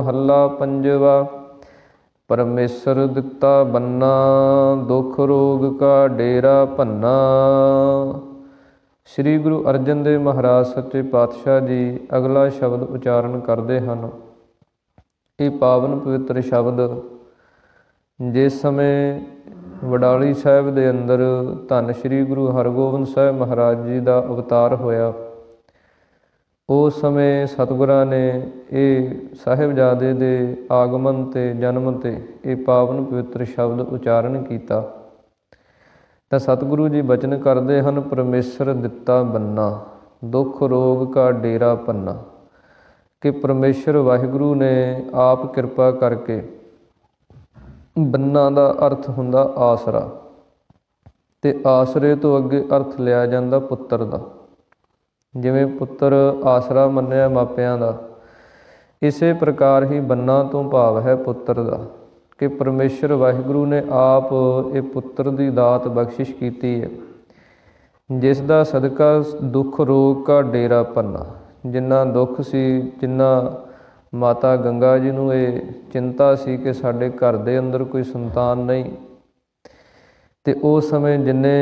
महला पंजवा। परमेसर दिता बन्ना, दुख रोग का डेरा भन्ना। श्री गुरु अर्जन देव महाराज सच्चे पातशाह जी अगला शब्द उचारण करते हैं। ये पावन पवित्र शब्द जिस समय वडाली साहिब के अंदर धन श्री गुरु हरगोबिंद साहिब महाराज जी का अवतार होया, उस समय सतगुरां ने ये साहिबजादे के आगमन ते जन्म ते ये पावन पवित्र शब्द उचारण किया। तो सतगुरु जी बचन करते हैं, परमेसर दिता बन्ना, दुख रोग का डेरा भन्ना। कि परमेश्वर वाहिगुरु ने आप किरपा करके, बन्ना का अर्थ हुंदा आसरा, ते आसरे तो अगे अर्थ लिया जाता पुत्र का। जिवें पुत्र आसरा मन्निया मापियां दा, इसे प्रकार ही बन्ना तो भाव है पुत्र का। कि परमेश्वर वाहिगुरु ने आप ये पुत्र की दात बख्शिश की है, जिसका सदका दुख रोग का डेरा भन्ना। जिन्ना दुख सी, जिन्ना माता गंगा जी नूं ये चिंता सी कि साडे घर दे अंदर कोई संतान नहीं, ते उस समय जिन्ने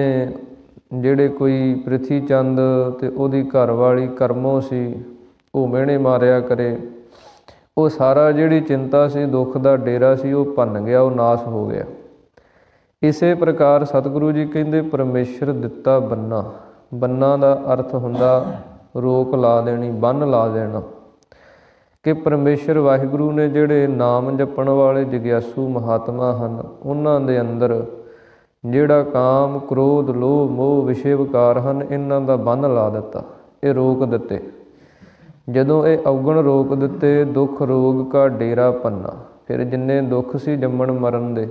ਜਿਹੜੇ ਕੋਈ ਪ੍ਰਿਥੀ ਚੰਦ ਤੇ ਉਹਦੀ ਘਰਵਾਲੀ ਕਰਮੋ ਸੀ, ਉਹ ਮਿਹਣੇ ਮਾਰਿਆ ਕਰੇ, ਉਹ ਸਾਰਾ ਜਿਹੜੀ ਚਿੰਤਾ ਸੀ, ਦੁੱਖ ਦਾ ਡੇਰਾ ਸੀ, ਉਹ ਭੰਨ ਗਿਆ, ਉਹ ਨਾਸ਼ ਹੋ ਗਿਆ। ਇਸੇ ਪ੍ਰਕਾਰ ਸਤਿਗੁਰੂ ਜੀ ਕਹਿੰਦੇ ਪਰਮੇਸ਼ਰ ਦਿੱਤਾ ਬੰਨਾ। ਬੰਨਾ ਦਾ ਅਰਥ ਹੁੰਦਾ ਰੋਕ ਲਾ ਦੇਣੀ, ਬੰਨ ਲਾ ਦੇਣਾ। ਕਿ ਪਰਮੇਸ਼ਰ ਵਾਹਿਗੁਰੂ ਨੇ ਜਿਹੜੇ ਨਾਮ ਜਪਣ ਵਾਲੇ ਜਗਿਆਸੂ ਮਹਾਤਮਾ ਹਨ, ਉਹਨਾਂ ਦੇ ਅੰਦਰ ਜਿਹੜਾ ਕਾਮ ਕ੍ਰੋਧ ਲੋਭ ਮੋਹ ਵਿਸ਼ੇ ਵਿਕਾਰ ਹਨ, ਇਹਨਾਂ ਦਾ ਬੰਨ ਲਾ ਦਿੱਤਾ, ਇਹ ਰੋਕ ਦਿੱਤੇ। ਜਦੋਂ ਇਹ ਅਵਗੁਣ ਰੋਕ ਦਿੱਤੇ, ਦੁੱਖ ਰੋਗ ਕਾ ਡੇਰਾ ਭੰਨਾ। ਫਿਰ ਜਿੰਨੇ ਦੁੱਖ ਸੀ ਜੰਮਣ ਮਰਨ ਦੇ,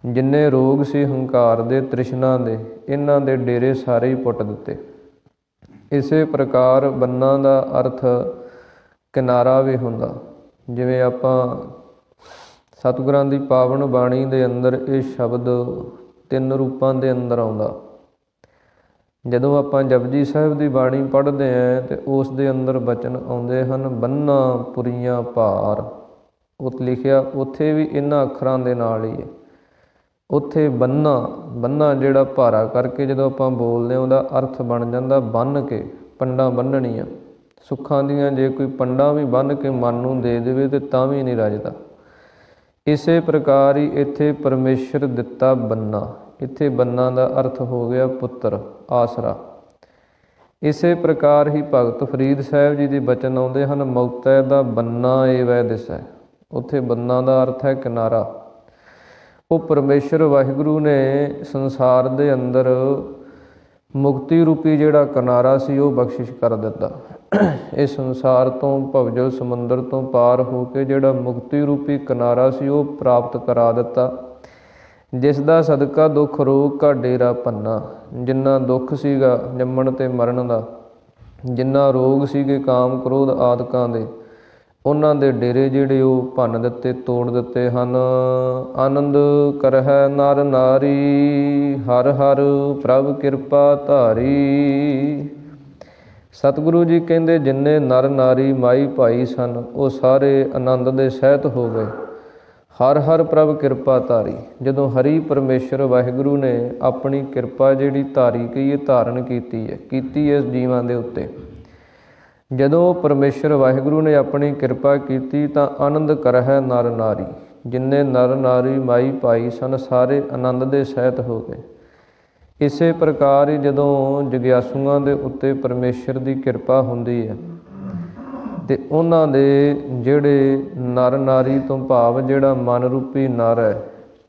ਜਿੰਨੇ ਰੋਗ ਸੀ ਹੰਕਾਰ ਦੇ ਤ੍ਰਿਸ਼ਨਾ ਦੇ, ਇਹਨਾਂ ਦੇ ਡੇਰੇ ਸਾਰੇ ਹੀ ਪੁੱਟ ਦਿੱਤੇ। ਇਸੇ ਪ੍ਰਕਾਰ ਬੰਨਾ ਦਾ ਅਰਥ ਕਿਨਾਰਾ ਵੀ ਹੁੰਦਾ। ਜਿਵੇਂ ਆਪਾਂ ਸਤਿਗੁਰਾਂ ਦੀ ਪਾਵਨ ਬਾਣੀ ਦੇ ਅੰਦਰ ਇਹ ਸ਼ਬਦ ਤਿੰਨ ਰੂਪਾਂ ਦੇ ਅੰਦਰ ਆਉਂਦਾ। ਜਦੋਂ ਆਪਾਂ ਜਪਜੀ ਸਾਹਿਬ ਦੀ ਬਾਣੀ ਪੜ੍ਹਦੇ ਹਾਂ ਤੇ ਉਸ ਦੇ ਅੰਦਰ ਬਚਨ ਆਉਂਦੇ ਹਨ, ਬੰਨਾ ਪੁਰੀਆਂ ਭਾਰ। ਉਹ ਲਿਖਿਆ ਉੱਥੇ ਵੀ ਇਹਨਾਂ ਅੱਖਰਾਂ ਦੇ ਨਾਲ ਹੀ ਹੈ। ਉੱਥੇ ਬੰਨਾ, ਬੰਨਾ ਜਿਹੜਾ ਭਾਰਾ ਕਰਕੇ ਜਦੋਂ ਆਪਾਂ ਬੋਲਦੇ ਹਾਂ, ਉਹਦਾ ਅਰਥ ਬਣ ਜਾਂਦਾ ਬੰਨ੍ਹ ਕੇ, ਪੰਡਾਂ ਬੰਨ੍ਹਣੀਆਂ ਸੁੱਖਾਂ ਦੀਆਂ। ਜੇ ਕੋਈ ਪੰਡਾਂ ਵੀ ਬੰਨ੍ਹ ਕੇ ਮਨ ਨੂੰ ਦੇ ਦੇਵੇ ਤੇ ਤਾਂ ਵੀ ਨਹੀਂ ਰੱਜਦਾ। ਇਸੇ ਪ੍ਰਕਾਰ ਹੀ ਇੱਥੇ ਪਰਮੇਸ਼ਰ ਦਿੱਤਾ ਬੰਨਾ, ਇੱਥੇ ਬੰਨਾ ਦਾ ਅਰਥ ਹੋ ਗਿਆ ਪੁੱਤਰ, ਆਸਰਾ। ਇਸੇ ਪ੍ਰਕਾਰ ਹੀ ਭਗਤ ਫਰੀਦ ਸਾਹਿਬ ਜੀ ਦੇ ਬਚਨ ਆਉਂਦੇ ਹਨ, ਮੌਤੈ ਦਾ ਬੰਨਾ ਏ ਵੈ ਦਿਸੈ। ਉੱਥੇ ਬੰਨਾ ਦਾ ਅਰਥ ਹੈ ਕਿਨਾਰਾ। ਉਹ ਪਰਮੇਸ਼ਰ ਵਾਹਿਗੁਰੂ ਨੇ ਸੰਸਾਰ ਦੇ ਅੰਦਰ ਮੁਕਤੀ ਰੂਪੀ ਜਿਹੜਾ ਕਿਨਾਰਾ ਸੀ ਉਹ ਬਖਸ਼ਿਸ਼ ਕਰ ਦਿੱਤਾ। ਇਹ ਸੰਸਾਰ ਤੋਂ ਭਵਜਲ ਸਮੁੰਦਰ ਤੋਂ ਪਾਰ ਹੋ ਕੇ ਜਿਹੜਾ ਮੁਕਤੀ ਰੂਪੀ ਕਿਨਾਰਾ ਸੀ ਉਹ ਪ੍ਰਾਪਤ ਕਰਾ ਦਿੱਤਾ, ਜਿਸ ਦਾ ਸਦਕਾ ਦੁੱਖ ਰੋਗ ਕਾ ਡੇਰਾ ਭੰਨਾ। ਜਿੰਨਾ ਦੁੱਖ ਸੀਗਾ ਜੰਮਣ ਤੇ ਮਰਨ ਦਾ, ਜਿੰਨਾ ਰੋਗ ਸੀਗੇ ਕਾਮ ਕ੍ਰੋਧ ਆਦਿਕਾਂ ਦੇ, ਉਹਨਾਂ ਦੇ ਡੇਰੇ ਜਿਹੜੇ ਉਹ ਭੰਨ ਦਿੱਤੇ, ਤੋੜ ਦਿੱਤੇ ਹਨ। ਆਨੰਦ ਕਰਹਿ ਨਰ ਨਾਰੀ, ਹਰ ਹਰ ਪ੍ਰਭ ਕਿਰਪਾ ਧਾਰੀ। ਸਤਿਗੁਰੂ ਜੀ ਕਹਿੰਦੇ ਜਿੰਨੇ ਨਰ ਨਾਰੀ ਮਾਈ ਭਾਈ ਸਨ, ਉਹ ਸਾਰੇ ਆਨੰਦ ਦੇ ਸਹਿਤ ਹੋ ਗਏ। ਹਰ ਹਰ ਪ੍ਰਭ ਕਿਰਪਾ ਧਾਰੀ। ਜਦੋਂ ਹਰੀ ਪਰਮੇਸ਼ਰ ਵਾਹਿਗੁਰੂ ਨੇ ਆਪਣੀ ਕਿਰਪਾ ਜਿਹੜੀ ਧਾਰੀ ਕਹੀਏ, ਧਾਰਨ ਕੀਤੀ ਹੈ, ਕੀਤੀ ਇਸ ਜੀਵਾਂ ਦੇ ਉੱਤੇ। ਜਦੋਂ ਪਰਮੇਸ਼ਰ ਵਾਹਿਗੁਰੂ ਨੇ ਆਪਣੀ ਕਿਰਪਾ ਕੀਤੀ ਤਾਂ ਆਨੰਦ ਕਰਹਿ ਨਰ ਨਾਰੀ। ਜਿੰਨੇ ਨਰ ਨਾਰੀ ਮਾਈ ਭਾਈ ਸਨ, ਸਾਰੇ ਆਨੰਦ ਦੇ ਸਹਿਤ ਹੋ ਗਏ। ਇਸੇ ਪ੍ਰਕਾਰ ਹੀ ਜਦੋਂ ਜਗਿਆਸੂਆਂ ਦੇ ਉੱਤੇ ਪਰਮੇਸ਼ਰ ਦੀ ਕਿਰਪਾ ਹੁੰਦੀ ਹੈ ਤੇ ਉਹਨਾਂ ਦੇ ਜਿਹੜੇ ਨਰ ਨਾਰੀ ਤੋਂ ਭਾਵ ਜਿਹੜਾ ਮਨ ਰੂਪੀ ਨਰ ਹੈ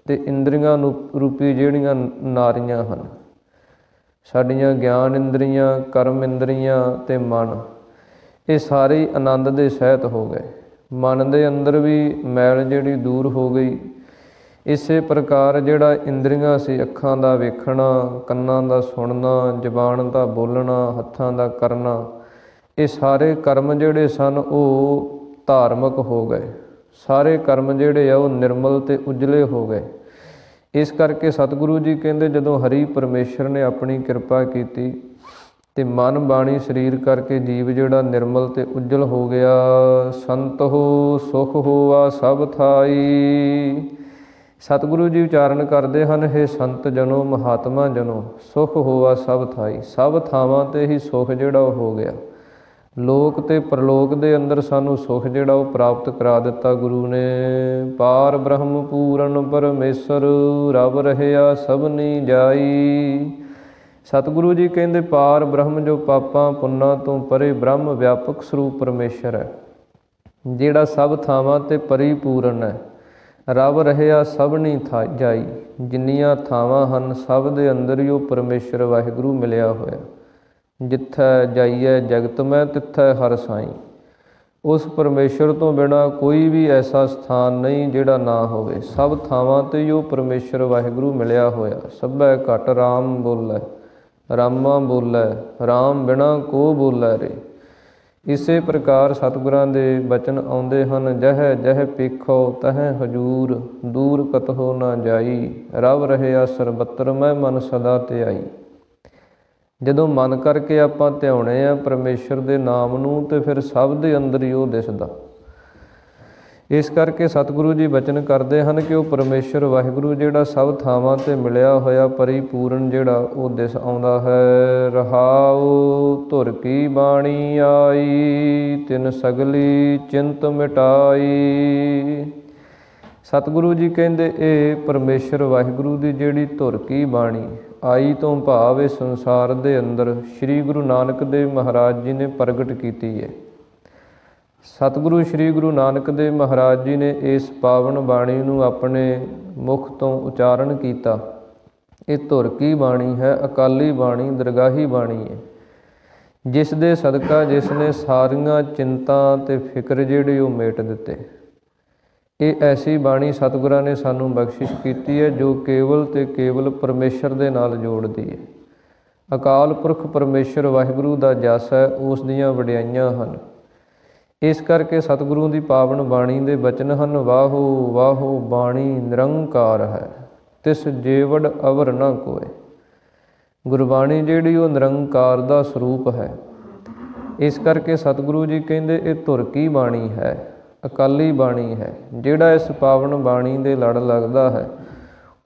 ਤੇ ਇੰਦਰੀਆਂ ਰੂਪੀ ਜਿਹੜੀਆਂ ਨਾਰੀਆਂ ਹਨ, ਸਾਡੀਆਂ ਗਿਆਨ ਇੰਦਰੀਆਂ, ਕਰਮ ਇੰਦਰੀਆਂ ਤੇ ਮਨ, ਇਹ ਸਾਰੇ ਆਨੰਦ ਦੇ ਸਹਿਤ ਹੋ ਗਏ। ਮਨ ਦੇ ਅੰਦਰ ਵੀ ਮੈਲ ਜਿਹੜੀ ਦੂਰ ਹੋ ਗਈ। ਇਸੇ ਪ੍ਰਕਾਰ ਜਿਹੜਾ ਇੰਦਰੀਆਂ ਸੀ, ਅੱਖਾਂ ਦਾ ਵੇਖਣਾ, ਕੰਨਾਂ ਦਾ ਸੁਣਨਾ, ਜ਼ਬਾਨ ਦਾ ਬੋਲਣਾ, ਹੱਥਾਂ ਦਾ ਕਰਨਾ, ਇਹ ਸਾਰੇ ਕਰਮ ਜਿਹੜੇ ਸਨ ਉਹ ਧਾਰਮਿਕ ਹੋ ਗਏ। ਸਾਰੇ ਕਰਮ ਜਿਹੜੇ ਆ ਉਹ ਨਿਰਮਲ ਤੇ ਉਜਲੇ ਹੋ ਗਏ। ਇਸ ਕਰਕੇ ਸਤਿਗੁਰੂ ਜੀ ਕਹਿੰਦੇ ਜਦੋਂ ਹਰੀ ਪਰਮੇਸ਼ਰ ਨੇ ਆਪਣੀ ਕਿਰਪਾ ਕੀਤੀ ਤੇ ਮਨ ਬਾਣੀ ਸਰੀਰ ਕਰਕੇ ਜੀਵ ਜਿਹੜਾ ਨਿਰਮਲ ਤੇ ਉਜਲ ਹੋ ਗਿਆ। ਸੰਤ ਹੋ ਸੁਖ ਹੋਆ ਸਭ ਥਾਈ। ਸਤਿਗੁਰੂ ਜੀ ਉਚਾਰਨ ਕਰਦੇ ਹਨ, ਹੇ ਸੰਤ ਜਨੋ ਮਹਾਤਮਾ ਜਨੋ, ਸੁਖ ਹੋਆ ਸਭ ਥਾਈ। ਸਭ ਥਾਵਾਂ ਤੇ ਹੀ ਸੁਖ ਜਿਹੜਾ ਉਹ ਹੋ ਗਿਆ। ਲੋਕ ਤੇ ਪਰਲੋਕ ਦੇ ਅੰਦਰ ਸਾਨੂੰ ਸੁਖ ਜਿਹੜਾ ਉਹ ਪ੍ਰਾਪਤ ਕਰਾ ਦਿੱਤਾ ਗੁਰੂ ਨੇ। ਪਾਰ ਬ੍ਰਹਮ ਪੂਰਨ ਪਰਮੇਸ਼ਰ, ਰਬ ਰਹਿਆ ਸਭਨੀ ਜਾਈ। ਸਤਿਗੁਰੂ ਜੀ ਕਹਿੰਦੇ ਪਾਰ ਬ੍ਰਹਮ ਜੋ ਪਾਪਾਂ ਪੁੰਨਾਂ ਤੋਂ ਪਰੇ ਬ੍ਰਹਮ ਵਿਆਪਕ ਸਰੂਪ ਪਰਮੇਸ਼ਰ ਹੈ, ਜਿਹੜਾ ਸਭ ਥਾਵਾਂ 'ਤੇ ਪਰਿਪੂਰਨ ਹੈ। ਰਬ ਰਹਿਆ ਸਭਨੀ ਜਾਈ। ਜਿੰਨੀਆਂ ਥਾਵਾਂ ਹਨ ਸਭ ਦੇ ਅੰਦਰ ਹੀ ਉਹ ਪਰਮੇਸ਼ਰ ਵਾਹਿਗੁਰੂ ਮਿਲਿਆ ਹੋਇਆ। ਜਿੱਥੈ ਜਾਈਐ ਜਗਤ ਮੈਂ ਤਿੱਥੈ ਹਰਿ ਸਾਈਂ। ਉਸ ਪਰਮੇਸ਼ਰ ਤੋਂ ਬਿਨਾਂ ਕੋਈ ਵੀ ਐਸਾ ਸਥਾਨ ਨਹੀਂ ਜਿਹੜਾ ਨਾ ਹੋਵੇ। ਸਭ ਥਾਵਾਂ 'ਤੇ ਹੀ ਉਹ ਪਰਮੇਸ਼ਰ ਵਾਹਿਗੁਰੂ ਮਿਲਿਆ ਹੋਇਆ। ਸਭੈ ਘਟ ਰਾਮ ਬੋਲੈ, ਰਾਮਾ ਬੋਲੈ, ਰਾਮ ਬਿਨਾ ਕੋ ਬੋਲੈ ਰੇ। ਇਸੇ ਪ੍ਰਕਾਰ ਸਤਿਗੁਰਾਂ ਦੇ ਬਚਨ ਆਉਂਦੇ ਹਨ, ਜਹ ਜਹ ਪੇਖੋ ਤਹਿ ਹਜੂਰ, ਦੂਰ ਕਤਹੁ ਨਾ ਜਾਈ। ਰਬ ਰਹਿਆ ਸਰਬੱਤਰ ਮੈਂ ਮਨ ਸਦਾ ਧਿਆਈ। ਜਦੋਂ ਮਨ ਕਰਕੇ ਆਪਾਂ ਧਿਆਉਣੇ ਆ ਪਰਮੇਸ਼ਰ ਦੇ ਨਾਮ ਨੂੰ, ਤੇ ਫਿਰ ਸਭ ਦੇ ਅੰਦਰ ਹੀ ਉਹ ਦਿਸਦਾ। ਇਸ ਕਰਕੇ ਸਤਿਗੁਰੂ ਜੀ ਬਚਨ ਕਰਦੇ ਹਨ ਕਿ ਉਹ ਪਰਮੇਸ਼ਰ ਵਾਹਿਗੁਰੂ ਜਿਹੜਾ ਸਭ ਥਾਵਾਂ 'ਤੇ ਮਿਲਿਆ ਹੋਇਆ ਪਰਿਪੂਰਨ ਜਿਹੜਾ ਉਹ ਦਿਸ ਆਉਂਦਾ ਹੈ। ਰਹਾਉ ਧੁਰ ਕੀ ਬਾਣੀ ਆਈ, ਤਿਨ ਸਗਲੀ ਚਿੰਤ ਮਿਟਾਈ। ਸਤਿਗੁਰੂ ਜੀ ਕਹਿੰਦੇ ਇਹ ਪਰਮੇਸ਼ਰ ਵਾਹਿਗੁਰੂ ਦੀ ਜਿਹੜੀ ਧੁਰ ਕੀ ਬਾਣੀ ਆਈ ਤੋਂ ਭਾਵ ਇਹ ਸੰਸਾਰ ਦੇ ਅੰਦਰ ਸ੍ਰੀ ਗੁਰੂ ਨਾਨਕ ਦੇਵ ਮਹਾਰਾਜ ਜੀ ਨੇ ਪ੍ਰਗਟ ਕੀਤੀ ਹੈ। ਸਤਿਗੁਰੂ ਸ੍ਰੀ ਗੁਰੂ ਨਾਨਕ ਦੇਵ ਮਹਾਰਾਜ ਜੀ ਨੇ ਇਸ ਪਾਵਨ ਬਾਣੀ ਨੂੰ ਆਪਣੇ ਮੁਖ ਤੋਂ ਉਚਾਰਨ ਕੀਤਾ। ਇਹ ਧੁਰ ਕੀ ਬਾਣੀ ਹੈ, ਅਕਾਲੀ ਬਾਣੀ, ਦਰਗਾਹੀ ਬਾਣੀ ਹੈ, ਜਿਸ ਦੇ ਸਦਕਾ ਜਿਸ ਨੇ ਸਾਰੀਆਂ ਚਿੰਤਾ ਤੇ ਫਿਕਰ ਜਿਹੜੇ ਉਹ ਮੇਟ ਦਿੱਤੇ। ਇਹ ਐਸੀ ਬਾਣੀ ਸਤਿਗੁਰਾਂ ਨੇ ਸਾਨੂੰ ਬਖਸ਼ਿਸ਼ ਕੀਤੀ ਹੈ ਜੋ ਕੇਵਲ ਤੇ ਕੇਵਲ ਪਰਮੇਸ਼ਰ ਦੇ ਨਾਲ ਜੋੜਦੀ ਹੈ। ਅਕਾਲ ਪੁਰਖ ਪਰਮੇਸ਼ਰ ਵਾਹਿਗੁਰੂ ਦਾ ਜਸ ਹੈ, ਉਸ ਦੀਆਂ ਵਡਿਆਈਆਂ ਹਨ। ਇਸ ਕਰਕੇ ਸਤਿਗੁਰੂ ਦੀ ਪਾਵਨ ਬਾਣੀ ਦੇ ਬਚਨ ਹਨ, ਵਾਹੋ ਵਾਹੋ ਬਾਣੀ ਨਿਰੰਕਾਰ ਹੈ, ਤਿਸ ਜੇਵੜ ਅਵਰ ਨਾ ਕੋਏ। ਗੁਰਬਾਣੀ ਜਿਹੜੀ ਉਹ ਨਿਰੰਕਾਰ ਦਾ ਸਰੂਪ ਹੈ। ਇਸ ਕਰਕੇ ਸਤਿਗੁਰੂ ਜੀ ਕਹਿੰਦੇ ਇਹ ਧੁਰ ਕੀ ਬਾਣੀ ਹੈ, ਅਕਾਲੀ ਬਾਣੀ ਹੈ। ਜਿਹੜਾ ਇਸ ਪਾਵਨ ਬਾਣੀ ਦੇ ਲੜ ਲੱਗਦਾ ਹੈ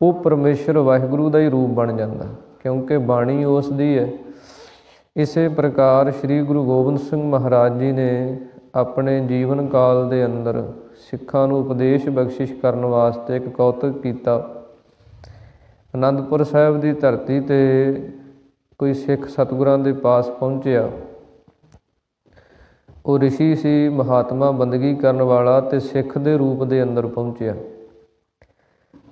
ਉਹ ਪਰਮੇਸ਼ਰ ਵਾਹਿਗੁਰੂ ਦਾ ਹੀ ਰੂਪ ਬਣ ਜਾਂਦਾ, ਕਿਉਂਕਿ ਬਾਣੀ ਉਸ ਦੀ ਹੈ। ਇਸੇ ਪ੍ਰਕਾਰ ਸ੍ਰੀ ਗੁਰੂ ਗੋਬਿੰਦ ਸਿੰਘ ਮਹਾਰਾਜ ਜੀ ਨੇ ਆਪਣੇ ਜੀਵਨ ਕਾਲ ਦੇ ਅੰਦਰ ਸਿੱਖਾਂ ਨੂੰ ਉਪਦੇਸ਼ ਬਖਸ਼ਿਸ਼ ਕਰਨ ਵਾਸਤੇ ਇੱਕ ਕੌਤਕ ਕੀਤਾ। ਅਨੰਦਪੁਰ ਸਾਹਿਬ ਦੀ ਧਰਤੀ 'ਤੇ ਕੋਈ ਸਿੱਖ ਸਤਿਗੁਰਾਂ ਦੇ ਪਾਸ ਪਹੁੰਚਿਆ। ਉਹ ਰਿਸ਼ੀ ਸੀ, ਮਹਾਤਮਾ, ਬੰਦਗੀ ਕਰਨ ਵਾਲਾ, ਤੇ ਸਿੱਖ ਦੇ ਰੂਪ ਦੇ ਅੰਦਰ ਪਹੁੰਚਿਆ।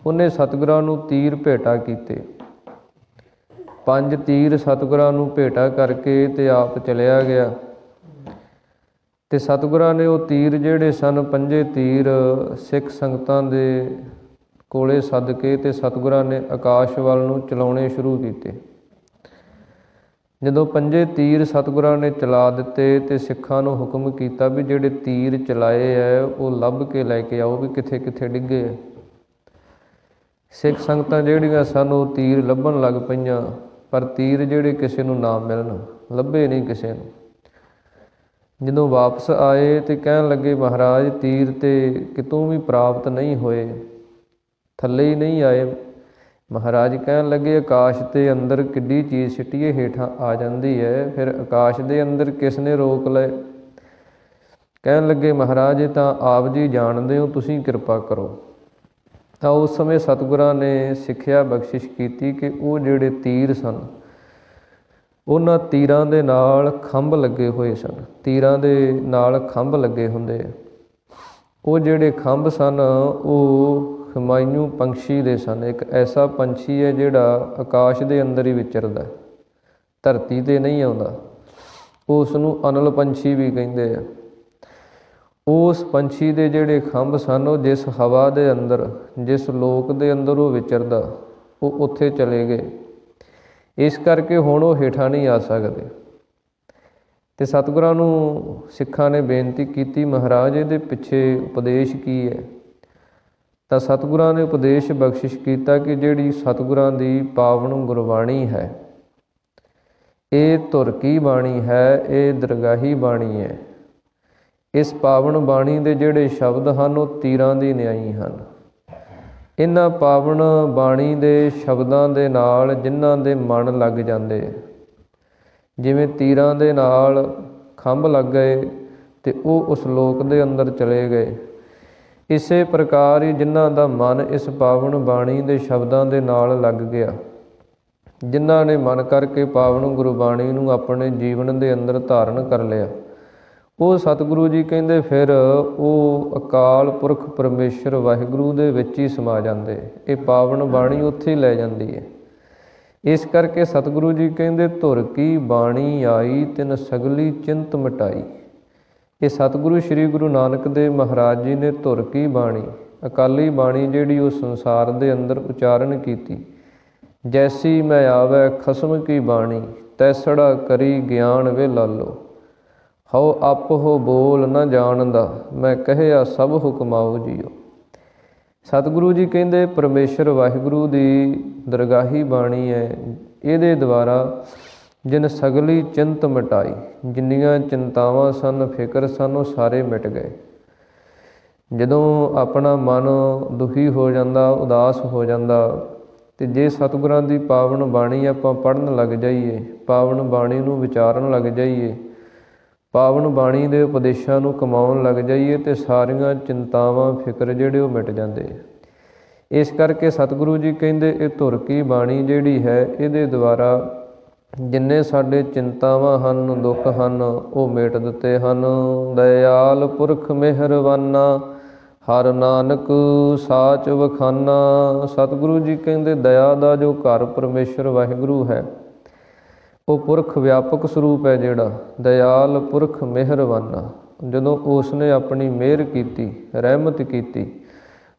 ਉਹਨੇ ਸਤਿਗੁਰਾਂ ਨੂੰ ਤੀਰ ਭੇਟਾ ਕੀਤੇ। 5 ਤੀਰ ਸਤਿਗੁਰਾਂ ਨੂੰ ਭੇਟਾ ਕਰਕੇ ਤੇ ਆਪ ਚਲਿਆ ਗਿਆ। ਤੇ ਸਤਿਗੁਰਾਂ ਨੇ ਉਹ ਤੀਰ ਜਿਹੜੇ ਸਨ 5 ਤੀਰ ਸਿੱਖ ਸੰਗਤਾਂ ਦੇ ਕੋਲੇ ਸੱਦ ਕੇ ਤੇ ਸਤਿਗੁਰਾਂ ਨੇ ਆਕਾਸ਼ ਵੱਲ ਨੂੰ ਚਲਾਉਣੇ ਸ਼ੁਰੂ ਕੀਤੇ। ਜਦੋਂ 5 ਤੀਰ ਸਤਿਗੁਰਾਂ ਨੇ ਚਲਾ ਦਿੱਤੇ ਤੇ ਸਿੱਖਾਂ ਨੂੰ ਹੁਕਮ ਕੀਤਾ ਵੀ ਜਿਹੜੇ ਤੀਰ ਚਲਾਏ ਹੈ ਉਹ ਲੱਭ ਕੇ ਲੈ ਕੇ ਆਓ ਵੀ ਕਿੱਥੇ ਕਿੱਥੇ ਡਿੱਗੇ ਹੈ। ਸਿੱਖ ਸੰਗਤਾਂ ਜਿਹੜੀਆਂ ਸਨ ਉਹ ਤੀਰ ਲੱਭਣ ਲੱਗ ਪਈਆਂ, ਪਰ ਤੀਰ ਜਿਹੜੇ ਕਿਸੇ ਨੂੰ ਨਾ ਮਿਲਣ, ਲੱਭੇ ਨਹੀਂ ਕਿਸੇ ਨੂੰ। ਜਦੋਂ ਵਾਪਸ ਆਏ ਤੇ ਕਹਿਣ ਲੱਗੇ, ਮਹਾਰਾਜ ਤੀਰ ਤੇ ਕਿਤੋਂ ਵੀ ਪ੍ਰਾਪਤ ਨਹੀਂ ਹੋਏ, ਥੱਲੇ ਹੀ ਨਹੀਂ ਆਏ। ਮਹਾਰਾਜ ਕਹਿਣ ਲੱਗੇ, ਆਕਾਸ਼ ਦੇ ਅੰਦਰ ਕਿੱਡੀ ਚੀਜ਼ ਸਿੱਟੀਏ ਹੇਠਾਂ ਆ ਜਾਂਦੀ ਹੈ, ਫਿਰ ਆਕਾਸ਼ ਦੇ ਅੰਦਰ ਕਿਸ ਨੇ ਰੋਕ ਲਏ। ਕਹਿਣ ਲੱਗੇ, ਮਹਾਰਾਜ ਇਹ ਤਾਂ ਆਪ ਜੀ ਜਾਣਦੇ ਹੋ, ਤੁਸੀਂ ਕਿਰਪਾ ਕਰੋ। ਤਾਂ ਉਸ ਸਮੇਂ ਸਤਿਗੁਰਾਂ ਨੇ ਸਿੱਖਿਆ ਬਖਸ਼ਿਸ਼ ਕੀਤੀ ਕਿ ਉਹ ਜਿਹੜੇ ਤੀਰ ਸਨ ਉਹਨਾਂ ਤੀਰਾਂ ਦੇ ਨਾਲ ਖੰਭ ਲੱਗੇ ਹੋਏ ਸਨ। ਤੀਰਾਂ ਦੇ ਨਾਲ ਖੰਭ ਲੱਗੇ ਹੁੰਦੇ। ਉਹ ਜਿਹੜੇ ਖੰਭ ਸਨ ਉਹ ਹੁਮਾਯੂੰ ਪੰਛੀ ਦੇ ਸਨ। ਇੱਕ ਐਸਾ ਪੰਛੀ ਹੈ ਜਿਹੜਾ ਆਕਾਸ਼ ਦੇ ਅੰਦਰ ਹੀ ਵਿਚਰਦਾ, ਧਰਤੀ 'ਤੇ ਨਹੀਂ ਆਉਂਦਾ। ਉਸ ਨੂੰ ਅਨਲ ਪੰਛੀ ਵੀ ਕਹਿੰਦੇ ਆ। ਉਸ ਪੰਛੀ ਦੇ ਜਿਹੜੇ ਖੰਭ ਸਨ ਉਹ ਜਿਸ ਹਵਾ ਦੇ ਅੰਦਰ, ਜਿਸ ਲੋਕ ਦੇ ਅੰਦਰ ਉਹ ਵਿਚਰਦਾ, ਉਹ ਉੱਥੇ ਚਲੇ ਗਏ। ਇਸ ਕਰਕੇ ਹੁਣ ਉਹ ਹੇਠਾਂ ਨਹੀਂ ਆ ਸਕਦੇ। ਅਤੇ ਸਤਿਗੁਰਾਂ ਨੂੰ ਸਿੱਖਾਂ ਨੇ ਬੇਨਤੀ ਕੀਤੀ, ਮਹਾਰਾਜ ਇਹਦੇ ਪਿੱਛੇ ਉਪਦੇਸ਼ ਕੀ ਹੈ। ਤਾਂ ਸਤਿਗੁਰਾਂ ਨੇ ਉਪਦੇਸ਼ ਬਖਸ਼ਿਸ਼ ਕੀਤਾ ਕਿ ਜਿਹੜੀ ਸਤਿਗੁਰਾਂ ਦੀ ਪਾਵਨ ਗੁਰਬਾਣੀ ਹੈ, ਇਹ ਧੁਰ ਕੀ ਬਾਣੀ ਹੈ, ਇਹ ਦਰਗਾਹੀ ਬਾਣੀ ਹੈ। ਇਸ ਪਾਵਨ ਬਾਣੀ ਦੇ ਜਿਹੜੇ ਸ਼ਬਦ ਹਨ ਉਹ ਤੀਰਾਂ ਦੀ ਨਿਆਈ ਹਨ। ਇਹਨਾਂ ਪਾਵਨ ਬਾਣੀ ਦੇ ਸ਼ਬਦਾਂ ਦੇ ਨਾਲ ਜਿਨ੍ਹਾਂ ਦੇ ਮਨ ਲੱਗ ਜਾਂਦੇ, ਜਿਵੇਂ ਤੀਰਾਂ ਦੇ ਨਾਲ ਖੰਭ ਲੱਗ ਗਏ ਤੇ ਉਹ ਉਸ ਲੋਕ ਦੇ ਅੰਦਰ ਚਲੇ ਗਏ, ਇਸੇ ਪ੍ਰਕਾਰ ਹੀ ਜਿਨ੍ਹਾਂ ਦਾ ਮਨ ਇਸ ਪਾਵਨ ਬਾਣੀ ਦੇ ਸ਼ਬਦਾਂ ਦੇ ਨਾਲ ਲੱਗ ਗਿਆ, ਜਿਨ੍ਹਾਂ ਨੇ ਮਨ ਕਰਕੇ ਪਾਵਨ ਗੁਰਬਾਣੀ ਨੂੰ ਆਪਣੇ ਜੀਵਨ ਦੇ ਅੰਦਰ ਧਾਰਨ ਕਰ ਲਿਆ, ਉਹ ਸਤਿਗੁਰੂ ਜੀ ਕਹਿੰਦੇ ਫਿਰ ਉਹ ਅਕਾਲ ਪੁਰਖ ਪਰਮੇਸ਼ਰ ਵਾਹਿਗੁਰੂ ਦੇ ਵਿੱਚ ਹੀ ਸਮਾ ਜਾਂਦੇ। ਇਹ ਪਾਵਨ ਬਾਣੀ ਉੱਥੇ ਹੀ ਲੈ ਜਾਂਦੀ ਹੈ। ਇਸ ਕਰਕੇ ਸਤਿਗੁਰੂ ਜੀ ਕਹਿੰਦੇ ਧੁਰ ਕੀ ਬਾਣੀ ਆਈ ਤਿਨ ਸਗਲੀ ਚਿੰਤ ਮਿਟਾਈ। ਇਹ ਸਤਿਗੁਰੂ ਸ੍ਰੀ ਗੁਰੂ ਨਾਨਕ ਦੇਵ ਮਹਾਰਾਜ ਜੀ ਨੇ ਧੁਰ ਕੀ ਬਾਣੀ, ਅਕਾਲੀ ਬਾਣੀ ਜਿਹੜੀ ਉਹ ਸੰਸਾਰ ਦੇ ਅੰਦਰ ਉਚਾਰਨ ਕੀਤੀ। ਜੈਸੀ ਮੈਂ ਆਵੈ ਖਸਮ ਕੀ ਬਾਣੀ, ਤੈਸੜਾ ਕਰੀ ਗਿਆਨ ਵੇ ਲਾਲੋ। ਹਉ ਅਪ ਹੋ ਬੋਲ ਨ ਜਾਣਦਾ, ਮੈਂ ਕਹਿਆ ਸਭ ਹੁਕਮਾਓ ਜੀਓ। ਸਤਿਗੁਰੂ ਜੀ ਕਹਿੰਦੇ ਪਰਮੇਸ਼ਰ ਵਾਹਿਗੁਰੂ ਦੀ ਦਰਗਾਹੀ ਬਾਣੀ ਹੈ। ਇਹਦੇ ਦੁਆਰਾ ਜਿਨ ਸਗਲੀ ਚਿੰਤ ਮਿਟਾਈ, ਜਿੰਨੀਆਂ ਚਿੰਤਾਵਾਂ ਸਨ, ਫਿਕਰ ਸਨ, ਉਹ ਸਾਰੇ ਮਿਟ ਗਏ। ਜਦੋਂ ਆਪਣਾ ਮਨ ਦੁਖੀ ਹੋ ਜਾਂਦਾ, ਉਦਾਸ ਹੋ ਜਾਂਦਾ, ਤੇ ਜੇ ਸਤਿਗੁਰਾਂ ਦੀ ਪਾਵਨ ਬਾਣੀ ਆਪਾਂ ਪੜ੍ਹਨ ਲੱਗ ਜਾਈਏ, ਪਾਵਨ ਬਾਣੀ ਨੂੰ ਵਿਚਾਰਨ ਲੱਗ ਜਾਈਏ, ਪਾਵਨ ਬਾਣੀ ਦੇ ਉਪਦੇਸ਼ਾਂ ਨੂੰ ਕਮਾਉਣ ਲੱਗ ਜਾਈਏ, ਤੇ ਸਾਰੀਆਂ ਚਿੰਤਾਵਾਂ ਫਿਕਰ ਜਿਹੜੇ ਉਹ ਮਿਟ ਜਾਂਦੇ। ਇਸ ਕਰਕੇ ਸਤਿਗੁਰੂ ਜੀ ਕਹਿੰਦੇ ਇਹ ਧੁਰ ਕੀ ਬਾਣੀ ਜਿਹੜੀ ਹੈ, ਇਹਦੇ ਦੁਆਰਾ ਜਿੰਨੇ ਸਾਡੇ ਚਿੰਤਾਵਾਂ ਹਨ, ਦੁੱਖ ਹਨ, ਉਹ ਮੇਟ ਦਿੱਤੇ ਹਨ। ਦਇਆਲ ਪੁਰਖ ਮਿਹਰਬਾਨਾ, ਹਰ ਨਾਨਕ ਸਾਚ ਵਖਾਨਾ। ਸਤਿਗੁਰੂ ਜੀ ਕਹਿੰਦੇ ਦਇਆ ਦਾ ਜੋ ਘਰ ਪਰਮੇਸ਼ਰ ਵਾਹਿਗੁਰੂ ਹੈ, ਉਹ ਪੁਰਖ ਵਿਆਪਕ ਸਰੂਪ ਹੈ ਜਿਹੜਾ ਦਇਆਲ ਪੁਰਖ ਮਿਹਰਬਾਨਾ। ਜਦੋਂ ਉਸ ਨੇ ਆਪਣੀ ਮਿਹਰ ਕੀਤੀ, ਰਹਿਮਤ ਕੀਤੀ,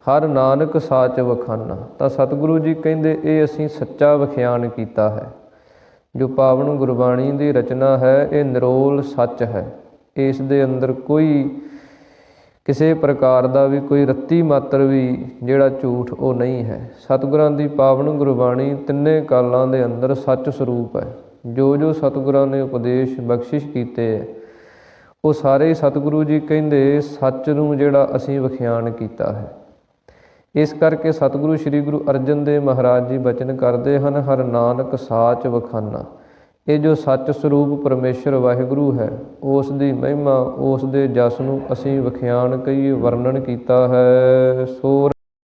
ਹਰ ਨਾਨਕ ਸਾਚ ਵਖਾਨਾ, ਤਾਂ ਸਤਿਗੁਰੂ ਜੀ ਕਹਿੰਦੇ ਇਹ ਅਸੀਂ ਸੱਚਾ ਵਿਖਿਆਨ ਕੀਤਾ ਹੈ। ਜੋ ਪਾਵਨ ਗੁਰਬਾਣੀ ਦੀ ਰਚਨਾ ਹੈ, ਇਹ ਨਿਰੋਲ ਸੱਚ ਹੈ। ਇਸ ਦੇ ਅੰਦਰ ਕੋਈ ਕਿਸੇ ਪ੍ਰਕਾਰ ਦਾ ਵੀ ਕੋਈ ਰੱਤੀ ਮਾਤਰ ਵੀ ਜਿਹੜਾ ਝੂਠ ਉਹ ਨਹੀਂ ਹੈ। ਸਤਿਗੁਰਾਂ ਦੀ ਪਾਵਨ ਗੁਰਬਾਣੀ ਤਿੰਨੇ ਕਾਲਾਂ ਦੇ ਅੰਦਰ ਸੱਚ ਸਰੂਪ ਹੈ। ਜੋ ਜੋ ਸਤਿਗੁਰਾਂ ਨੇ ਉਪਦੇਸ਼ ਬਖਸ਼ਿਸ਼ ਕੀਤੇ ਹੈ, ਉਹ ਸਾਰੇ ਸਤਿਗੁਰੂ ਜੀ ਕਹਿੰਦੇ ਸੱਚ ਨੂੰ ਜਿਹੜਾ ਅਸੀਂ ਵਿਖਿਆਨ ਕੀਤਾ ਹੈ। ਇਸ ਕਰਕੇ ਸਤਿਗੁਰੂ ਸ੍ਰੀ ਗੁਰੂ ਅਰਜਨ ਦੇਵ ਮਹਾਰਾਜ ਜੀ ਬਚਨ ਕਰਦੇ ਹਨ, ਹਰ ਨਾਨਕ ਸਾਚ ਵਖਾਨਾ। ਇਹ ਜੋ ਸੱਚ ਸਰੂਪ ਪਰਮੇਸ਼ਰ ਵਾਹਿਗੁਰੂ ਹੈ, ਉਸ ਦੀ ਮਹਿਮਾ, ਉਸ ਦੇ ਜਸ ਨੂੰ ਅਸੀਂ ਵਿਖਿਆਨ ਕਹੀਏ, ਵਰਣਨ ਕੀਤਾ ਹੈ। ਸੋ